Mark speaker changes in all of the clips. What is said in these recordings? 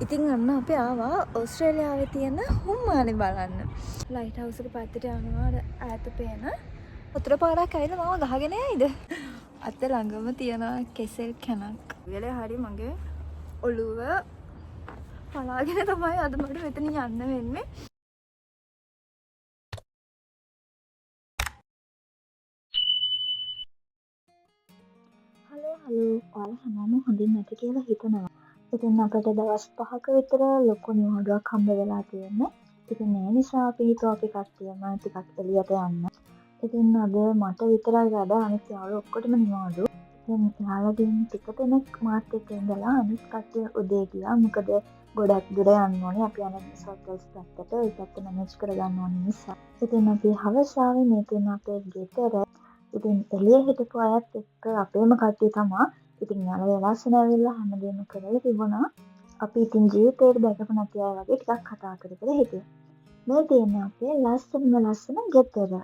Speaker 1: ඉතින් අන්න අපි ආවා ඕස්ට්‍රේලියාවේ තියෙන හුම්මානේ බලන්න. ලයිට් හවුස් එක පැත්තට යනවා ඈත පේන. උතුර පාරක් ඇවිල්ලා මාව ගහගෙන යයිද? අත ළඟම තියෙන කෙසෙල් කැනක්. වෙලේ හරි මගේ ඔළුව පලාගෙන තමයි අද මට මෙතන යන්න වෙන්නේ. හලෝ ඔයාලා හැමෝම හොඳින් නැති කියලා හිතනවා. ඉතින් අපිට දවස් 5ක විතර ලොකු නිවාඩුවක් හම්බ වෙලා තියෙනවා. ඉතින් ඒ නිසා අපි හිතුවා අපි කට්ටියම ටිකක් එළියට යන්න. ඉතින් අද මට විතරයි වැඩ අනිත් යාළුවෝ ඔක්කොටම නිවාඩු. ඉතින් යාළුවෝගෙන් ටික දෙනෙක් මාත් එක්ක ඉඳලා අනිත් කට්ටිය උදේ ගියා. මොකද ගොඩක් දුර යන්න ඕනේ. අපි යන සර්කල්ස් පැත්තට ඒ පැත්ත මැනේජ් කරගන්න ඕනේ නිසා. ඉතින් අපි හවස ආවේ මේ තියෙන අපේ ගෙදර. ඉතින් එළිය හිටපු අයත් එක්ක අපේම කට්ටිය තමයි. ඉතින් යාළුවෝ ලස්සන ඇවිල්ලා හැමදේම කරලා තිබුණා. අපි ඉතින් ජීවිතේට දැකපු නැති අය වගේ ටිකක් කතා කර කර හිටියා. මේ තියෙන අපේ ලස්සන ගෙදර.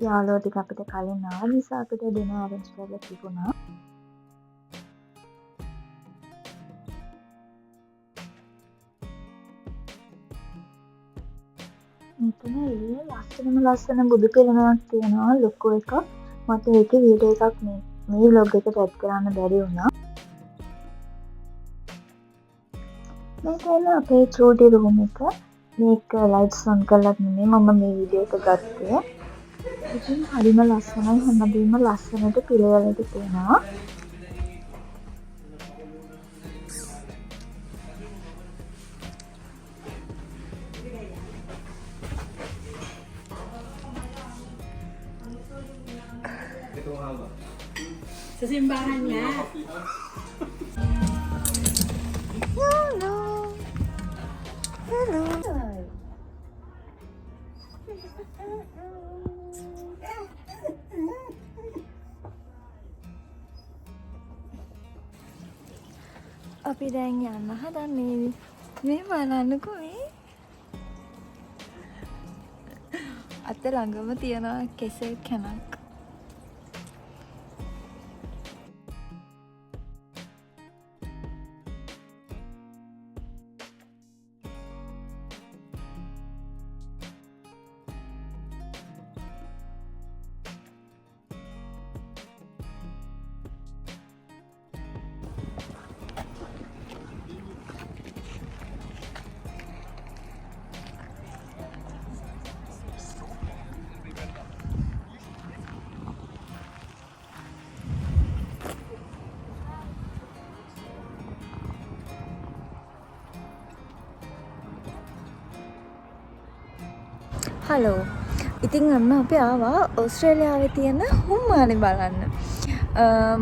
Speaker 1: යාළුවෝ ටික අපිට කලින් ආව නිසා අපිට ඩිනර් අරේන්ජ් කරලා තිබුණා. මෙතන එළියේ ලස්සන බුදු පිළිමයක් තියෙනවා ලොකු එකක්. මට ඒකේ වීඩියෝ එකක් මේ vlog එකට ඇඩ් කරන්න බැරි වුණා. මේ තමයි අපේ චූටි රූම් එක. මේක ලයිට්ස් ඔන් කරලා නෙමෙයි මම මේ වීඩියෝ එක ගත්තේ. ඉතින් හරිම ලස්සනයි හැමදේම ලස්සනට පිළිවෙලට තියෙනවා.
Speaker 2: Sesimbangannya.
Speaker 1: Hello. අපි දැන් යන්න හදන්නේ මේ බලන්නකෝ මේ අත ළඟම තියෙන කෙසෙල් කැනක්. හලෝ. ඉතින් අන්න අපි ආවා ඕස්ට්‍රේලියාවේ තියෙන හුම්මානේ බලන්න.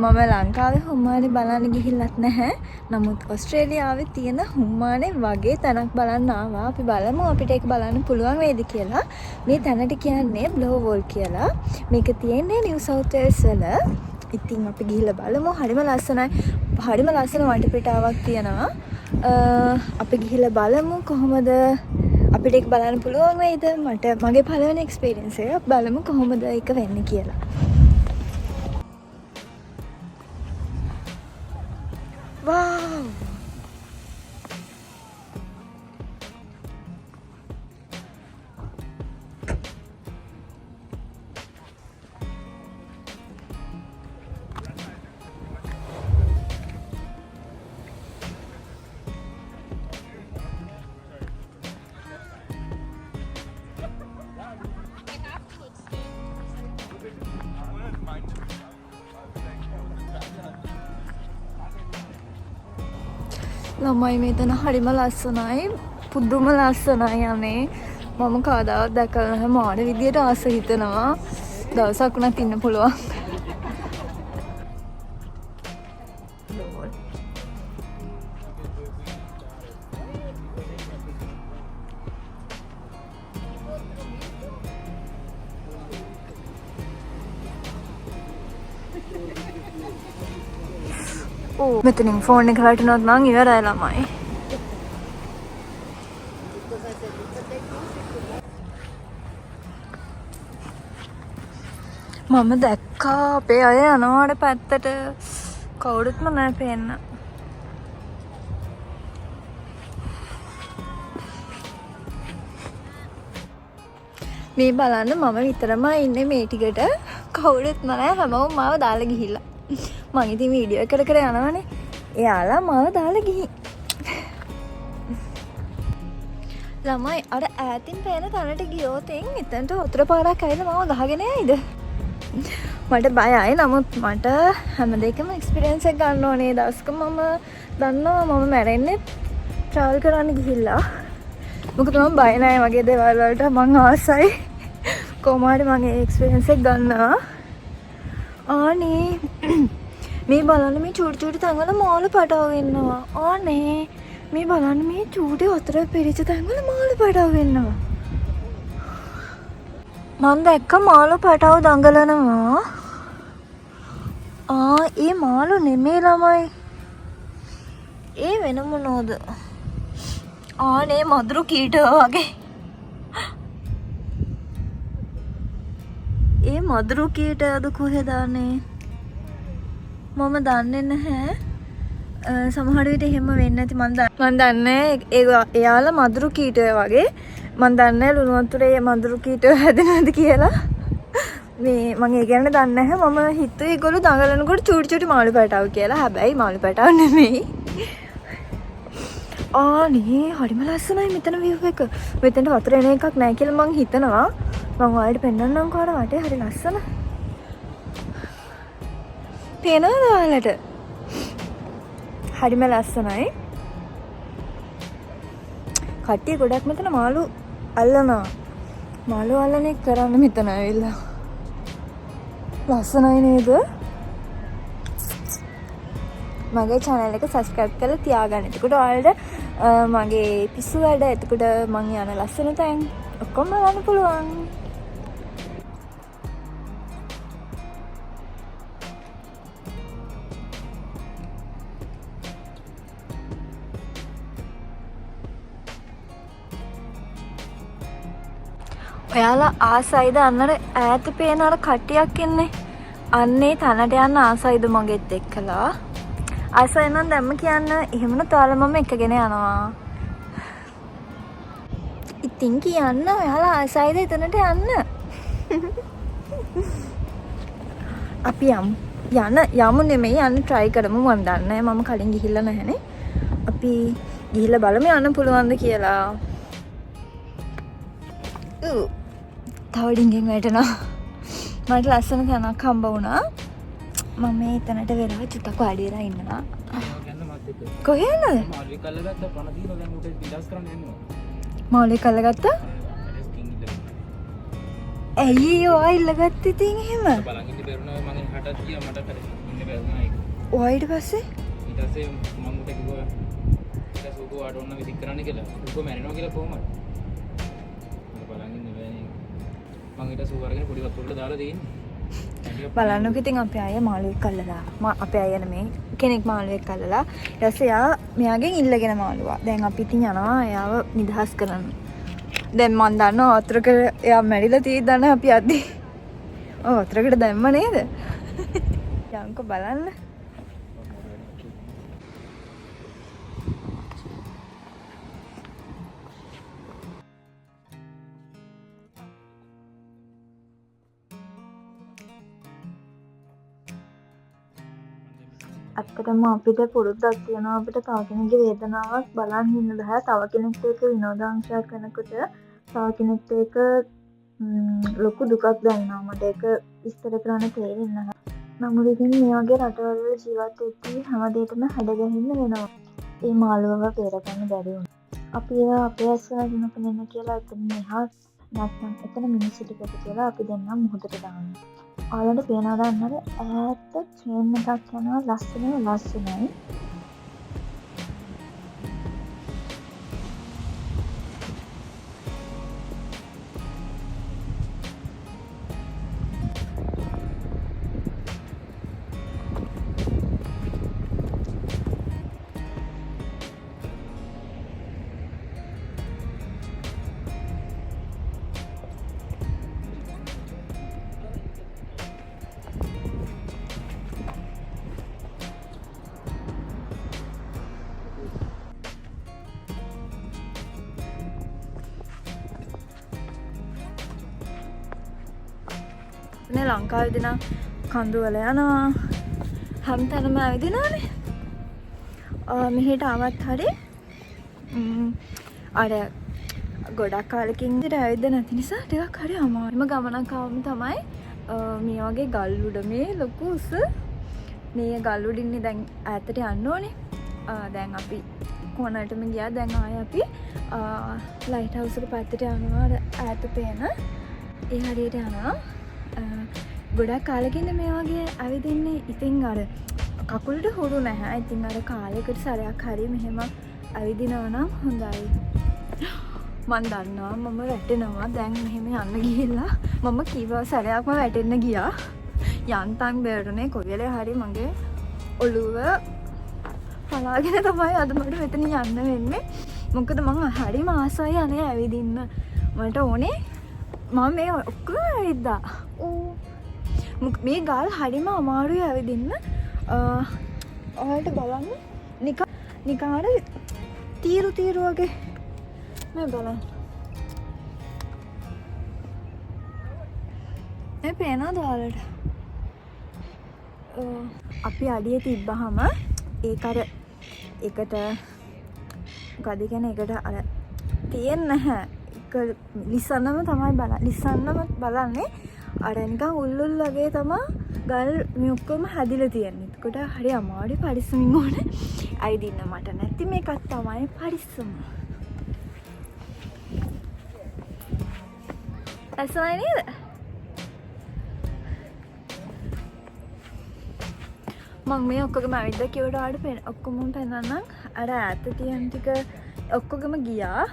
Speaker 1: මම ලංකාවේ හුම්මානේ බලන්න ගිහිල්ලත් නැහැ. නමුත් ඕස්ට්‍රේලියාවේ තියෙන හුම්මානේ වගේ තැනක් බලන්න ආවා. අපි බලමු අපිට ඒක බලන්න පුළුවන් වේද කියලා. මේ තැනට කියන්නේ බ්ලෝ වෝල් කියලා. මේක තියෙන්නේ නිව් සවුත් වේල්ස් වල. ඉතින් අපි ගිහිල්ලා බලමු. හරිම ලස්සනයි. හරිම ලස්සන වටපිටාවක් තියෙනවා. අපි ගිහිල්ලා බලමු කොහොමද අපිට ඒක බලන්න පුළුවන් වෙයිද? මගේ පළවෙනි එක්ස්පීරියන්ස් එක. බලමු කොහොමද ඒක වෙන්නේ කියලා. Wow! ළමයි මෙතන හරිම ලස්සනයි. පුදුම ලස්සනයි අනේ. මම කවදාවත් දැකලා නැහැ. මාන විදියට ආස හිතෙනවා. දවසක් උනත් ඉන්න පුළුවන්. ඕ මෙතනින් ෆෝන් එක වැටුණොත් නම් ඉවරයි ළමයි. මම දැක්කා අපේ අය යනවාට පැත්තට කවුරුත්ම නැහැ පේන්න. මේ බලන්න මම විතරම ඉන්නේ මේ ටිකට කවුරුත් නැහැ හැමෝම මාව දාලා ගිහිල්ලා. මං ඉතින් වීඩියෝ එක කර යනවනේ. එයාලා මාව දාලා ගිහින්. ළමයි අර ඈතින් පේන තැනට ගියොත් එතනට වතුර පාරක් ඇවිල්ලා මාව ගහගෙන යයිද? මට බයයි. නමුත් මට හැම දෙයකම එක්ස්පීරියන්ස් එක ගන්න ඕනේ. දවසක මම දන්නවා මම මැරෙන්නේ ට්‍රැවල් කරන්න ගිහිල්ලා. මොකද මම බය නැහැ වගේ දේවල් වලට මං ආසයි. කොහොමද මගේ එක්ස්පීරියන්ස් එක ගන්නවා. ආනේ මේ බලන්න මේ චූටි චූටි තැන්වල මාළු පටව වෙන්නවා. ආනේ මේ බලන්න මේ චූටි වතුර පිරිච්ච තැන්වල මාළු පටව වෙන්නවා. මම දැක්ක මාළු පටව දඟලනවා. ඒ මාළු නෙමෙයි ළමයි. ඒ වෙන මොනෝද? ආනේ මදුරු කීටෝ වගේ. ඒ මදුරු කීටයද කොහෙදානේ? මම දන්නේ නැහැ. සමහර විට එහෙම වෙන්නේ නැති මන් දන්නේ එයාලා මදුරු කීටය වගේ. මන් දන්නේ ලුණු වතුරේ මදුරු කීටය හැදෙනවද කියලා. මේ මම ඒ කියන්නේ දන්නේ නැහැ. මම හිතුවේ ඒගොල්ලෝ දඟලනකොට චූටි චූටි මාළු පැටව කියලා. හැබැයි මාළු පැටව නෙමෙයි. ආනේ හරිම ලස්සනයි මෙතන view එක. මෙතනට වතුර එන එකක් නැහැ කියලා මං හිතනවා. මං ඔයාලට පෙන්නන්නම් කාට වටේ හරි ලස්සන. පේනවද ඔයාලට? හරිම ලස්සනයි. කට්ටිය ගොඩක් මෙතන මාළු අල්ලනවා. මාළු අල්ලන එක කරන්න මෙතන ඇවිල්ලා. ලස්සනයි නේද? මගේ channel එක subscribe කරලා තියාගන්න. එතකොට ඔයාලට මගේ පිස්සු වැඩ එතකොට මං යන ලස්සන තැන් ඔක්කොම බලන්න පුළුවන්. ඔයාලා ආසයිද අන්නර ඈත පේන අර කට්ටියක් ඉන්නේ? අන්නේ තැනට යන්න ආසයිද මගෙත් එක්කලා? ආසයි නම් දැම්ම කියන්න. එහෙමනොත් ඔයාලා මම එකගෙන යනවා. ඉතින් කියන්න ඔයාලා ආසයිද එතනට යන්න? අපි යමු නෙමෙයි යන්න try කරමු. මම දන්නේ මම කලින් ගිහිල්ලා නැහැනේ. අපි ගිහිල්ලා බලමු යන්න පුළුවන්ද කියලා. තව ඩිංගෙන් වැටෙනවා. මට ලස්සන තැනක් හම්බ වුණා. මම මේ තැනට වෙලා චුට්ටක් වාඩි වෙලා ඉන්නවා. කොහෙන්ද? මාළුවෙක් අල්ලගත්තා පණ දීලා දැන් උට විලාස් කරන්න යනවා. මාළුවෙක් අල්ලගත්තා? ඇයි ඔයා ඉල්ලගත්තේ ඉතින් එහෙම? බලන් ඉන්න බැරුණා මම හටත් ගියා මට කරේ ඉන්න බැරුණා ඒක. ඔයා ඊට පස්සේ? ඊට පස්සේ මම උට කිව්වා ඊට සෝකෝ ආඩ ඔන්න විසික් කරන්න කියලා. උකෝ මැරෙනවා කියලා කොහොමද? මම ඊට සූ අරගෙන පොඩි වතුරට දාලා දෙන්නේ. බලන්නකො ඉතින් අපේ අය මාළුවෙක් අල්ලලා. අපේ අය නෙමෙයි කෙනෙක් මාළුවෙක් අල්ලලා. ඊට පස්සේ එයා මෙයාගෙන් ඉල්ලගෙන මාළුවා. දැන් අපි ඉතින් යනවා එයාව නිදහස් කරන්න. දැන් මන් දන්නවා වතුරකට එයා මැරිලා තියෙද්දි දන්න අපි යද්දි. වතුරකට දැම්ම නේද? යන්කෝ බලන්න. ඇත්තටම අපිට පුරුද්දක් තියෙනවා අපිට තව කෙනෙක්ගේ වේදනාවක් බලන් ඉන්න බෑ. තව කෙනෙක්ට ඒක විනෝදාංශයක් වෙනකොට තව කෙනෙක්ට ඒක ලොකු දුකක් දැනෙනවා. මට ඒක විස්තර කරන්න තේරෙන්නේ නැහැ. නමුත් ඉතින් මේ වගේ රටවල් වල ජීවත් වෙද්දී හැම දෙයකම හැඩගැහෙන්න වෙනවා. ඒ මාළුවව පෙරගන්න බැරි වුණා. අපි ඒවා අපේ ඇස්වල දිනපෙන්න කියලා එතන මෙහා නැත්නම් එතන මිනිස්සු ටිකට කියලා අපි දෙන්නම් මොහොතට දානවා. ඔයාලට පේනවද අන්නර ඈත ට්‍රේන් එකක් යනවා ලස්සනයි. නේ ලංකාවේදී නම් කඳු වල යනවා හැමතැනම ඇවිදිනවනේ. මෙහෙට ආවත් හරි අර ගොඩක් කාලෙකින් ඉඳලා ඇවිද නැති නිසා ටිකක් හරි අමාරුම ගමනක් ආවම තමයි මේ වගේ ගල් උඩ මේ ලොකු උස මේ ගල් උඩින්නේ දැන් ඈතට යන්න ඕනේ. දැන් අපි කොනටම ගියා. දැන් ආයේ අපි ලයිට් හවුස් එක පැත්තට යනවා. ඈත පේන ඒ හරියට යනවා. ගොඩක් කාලෙකින් මේ වගේ ඇවිදින්නේ. ඉතින් අර කකුලට හුරු නැහැ. ඉතින් අර කාලයකට සැරයක් හරි මෙහෙම ඇවිදිනවා නම් හොඳයි. මන් දන්නවා මම වැටෙනවා. දැන් මෙහෙම යන්න ගිහිල්ලා මම කීව සැරයක්ම වැටෙන්න ගියා. යන්තම් බැරුනේ කොයි වෙලේ හරි මගේ ඔළුව පලාගෙන තමයි අද මට මෙතන යන්න වෙන්නේ. මොකද මම හරිම ආසයි අනේ ඇවිදින්න. මට ඕනේ මම මේ ඔක්කොම ඇවිද්දා. මේ ගල් හරිම අමාරුයි ඇවිදින්න. ඔයාලට බලන්න නිකන් අර තීරු වගේ මේ බලන්න. මේ පේනවද ඔයාලට? අපි අඩිය තිබ්බහම ඒක අර එකට මොකද කියන්නේ එකට අර තියෙන්නේ නැහැ. ඒක ලිස්සන්නම තමයි ලිස්සන්නම බලන්නේ. අර නිකන් උල්ලුල් වගේ තමයි ගල් මේ ඔක්කොම හැදිලා තියෙන්නේ. ඒකට හරි අමාරුයි පරිස්සමින් ඕනේ. ඇවිදින්න මට නැති මේකක් තමයි පරිස්සම. ඇසයි නේද? මම මේ ඔක්කොගම ඇවිද්දා කිව්වට ආඩ ඔක්කොම පෙන්නන්නම්. අර ඈත තියෙන ටික ඔක්කොගම ගියා.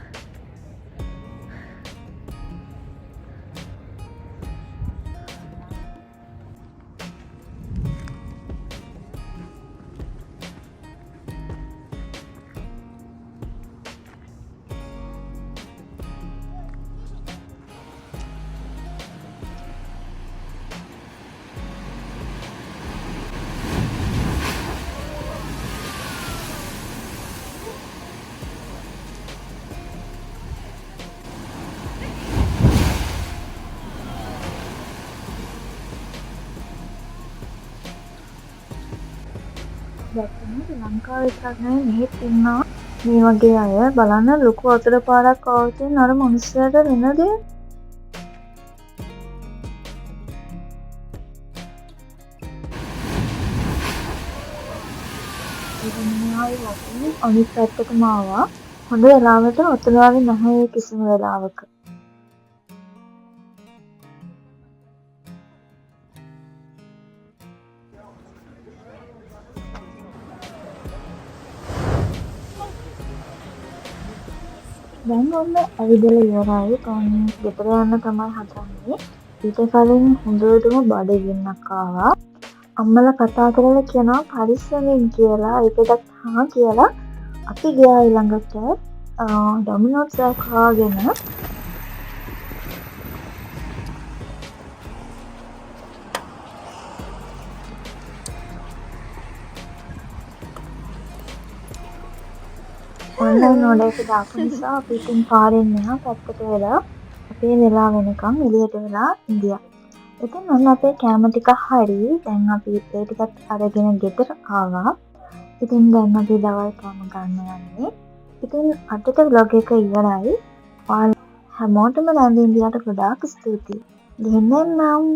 Speaker 1: ලංකාවේ විතරක් නෙවෙයි මෙහෙත් ඉන්නවා මේ වගේ අය. බලන්න ලොකු අතර පාරක් ආවොතින් අර මිනිස්සුන්ට වෙන දේ. අනිත් පැත්තටම ආවා. හොඳ වෙලාවට ඔතනාවේ නැහැ කිසිම වෙලාවක. දැන් ඔන්න ඇවිදලා ඉවරයි. කොහොමද ගෙදර යන්න තමයි හදන්නේ. ඊට කලින් හොඳටම බඩගින්නක් ආවා. අම්මලා කතා කරලා කියනවා පරිස්සමෙන් කියලා. ඒකටත් හා කියලා අපි ගියා ඊළඟට ඩොමිනෝස් එකක් හොයාගෙන. ඔන්ලයින් ඕඩර් එක දාපු නිසා අපි ඉතින් පාරෙන් මෙහා පැත්තට වෙලා අපේ වෙලා වෙනකන් එළියට වෙලා ඉඳියා. ඉතින් ඔන්න අපේ කෑම ටික හරි. දැන් අපි ඒ ටිකත් අරගෙන ගෙදර ආවා. ඉතින් දැන් අපි දවල් කෑම ගන්න යන්නේ. ඉතින් අදට vlog එක ඉවරයි. ඔයාලා හැමෝටම දැන් ඉන්දියාට ගොඩාක් ස්තුතියි. ගෙන්නන්නම්.